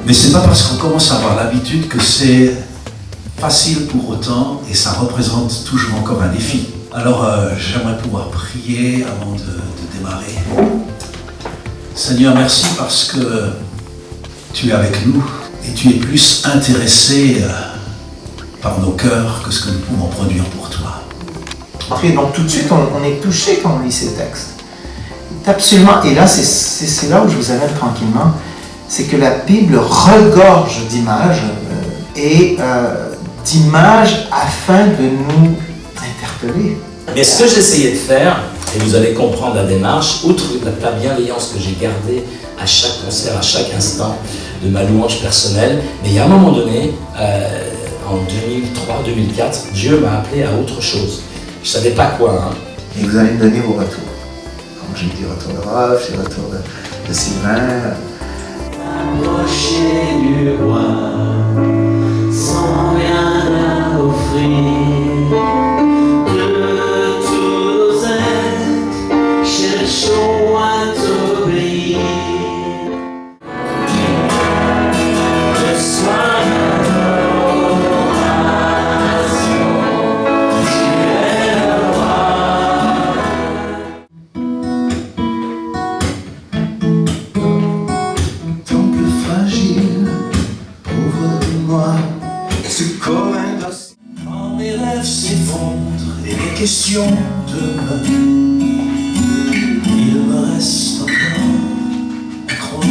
Mais c'est pas parce qu'on commence à avoir l'habitude que c'est facile pour autant et ça représente toujours encore un défi. Alors j'aimerais pouvoir prier avant de démarrer. Seigneur, merci parce que tu es avec nous et tu es plus intéressé par nos cœurs que ce que nous pouvons produire pour toi. Et donc tout de suite, on est touché quand on lit ces textes. Absolument, et là c'est là où je vous amène tranquillement, c'est que la Bible regorge d'images et d'images afin de nous interpeller. Mais ce que j'essayais de faire, et vous allez comprendre la démarche, outre la bienveillance que j'ai gardée à chaque concert, à chaque instant de ma louange personnelle, mais il y a un moment donné, en 2003-2004, Dieu m'a appelé à autre chose. Je ne savais pas quoi. Hein. Et vous allez me donner vos retours. Donc j'ai dit retour de Rolf, j'ai retour de Sylvain. Approcher du roi, sans rien à offrir. De tous nos êtres, cherchons à t'obéir. Que soit notre adoration, tu es le roi. Temple fragile, pauvre de moi, ce corps indocile. Quand mes rêves s'effondrent et les questions demeurent, il me reste encore à croire.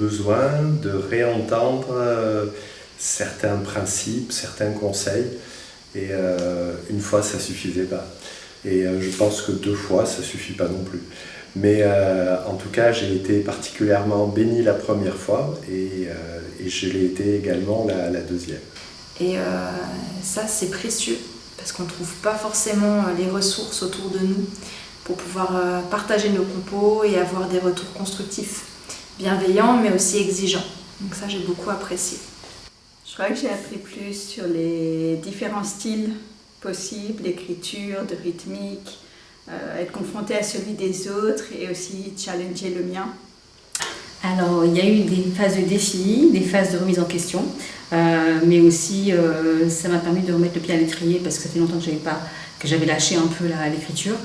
besoin de réentendre certains principes, certains conseils. Et une fois, ça suffisait pas. Et je pense que 2 fois, ça suffit pas non plus. Mais en tout cas, j'ai été particulièrement béni la première fois et je l'ai été également la deuxième. Et ça, c'est précieux parce qu'on ne trouve pas forcément les ressources autour de nous pour pouvoir partager nos compos et avoir des retours constructifs, bienveillants mais aussi exigeants. Donc ça, j'ai beaucoup apprécié. Je crois que j'ai appris plus sur les différents styles possible d'écriture, de rythmique, être confronté à celui des autres et aussi challenger le mien. Alors, il y a eu des phases de défi, des phases de remise en question, mais aussi ça m'a permis de remettre le pied à l'étrier parce que ça fait longtemps que j'avais lâché un peu l'écriture.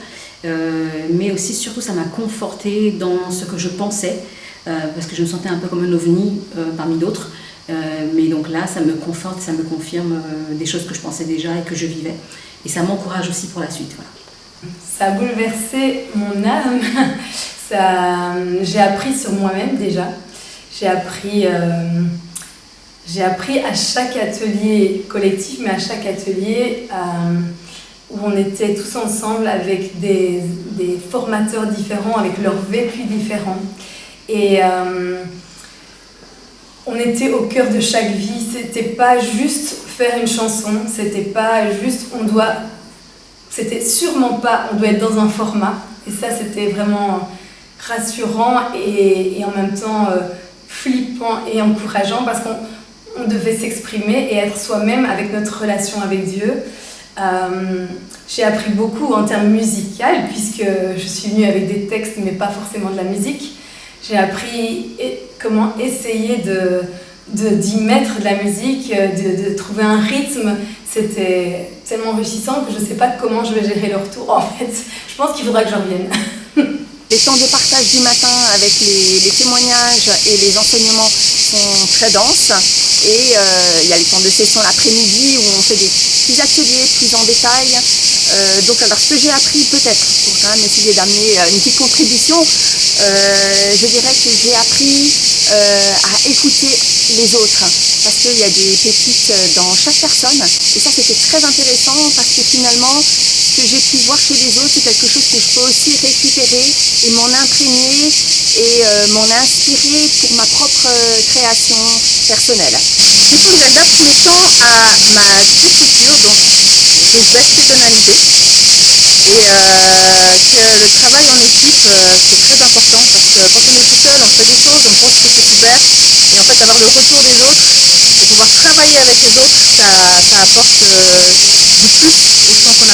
Mais aussi, surtout, ça m'a confortée dans ce que je pensais, parce que je me sentais un peu comme un ovni parmi d'autres. Mais donc là, ça me conforte, ça me confirme des choses que je pensais déjà et que je vivais. Et ça m'encourage aussi pour la suite. Voilà. Ça a bouleversé mon âme. J'ai appris sur moi-même déjà. J'ai appris à chaque atelier collectif, mais à chaque atelier où on était tous ensemble avec des formateurs différents, avec leurs vécus différents. Et on était au cœur de chaque vie. C'était pas juste faire une chanson, c'était pas juste c'était sûrement pas on doit être dans un format. Et ça, c'était vraiment rassurant et en même temps flippant et encourageant parce qu'on devait s'exprimer et être soi-même avec notre relation avec Dieu. J'ai appris beaucoup en termes musicaux puisque je suis venue avec des textes mais pas forcément de la musique. J'ai appris comment essayer d'y mettre de la musique, de trouver un rythme. C'était tellement enrichissant que je ne sais pas comment je vais gérer le retour en fait. Je pense qu'il faudra que je revienne. Les temps de partage du matin avec les témoignages et les enseignements sont très denses. Et il y a les temps de session l'après-midi où on fait des petits ateliers plus en détail. Donc alors ce que j'ai appris peut-être, pour quand même essayer d'amener une petite contribution, je dirais que j'ai appris à écouter les autres. Parce qu'il y a des pépites dans chaque personne. Et ça c'était très intéressant parce que finalement, ce que j'ai pu voir chez les autres, c'est quelque chose que je peux aussi récupérer et m'en imprégner et m'en inspirer pour ma propre création personnelle. Du coup, je viens d'un premier temps à ma structure, donc des aspects tonalité. Et que le travail en équipe, c'est très important parce que quand on est tout seul, on fait des choses, on pense que c'est super. Et en fait, avoir le retour des autres et pouvoir travailler avec les autres, ça apporte du plus au temps qu'on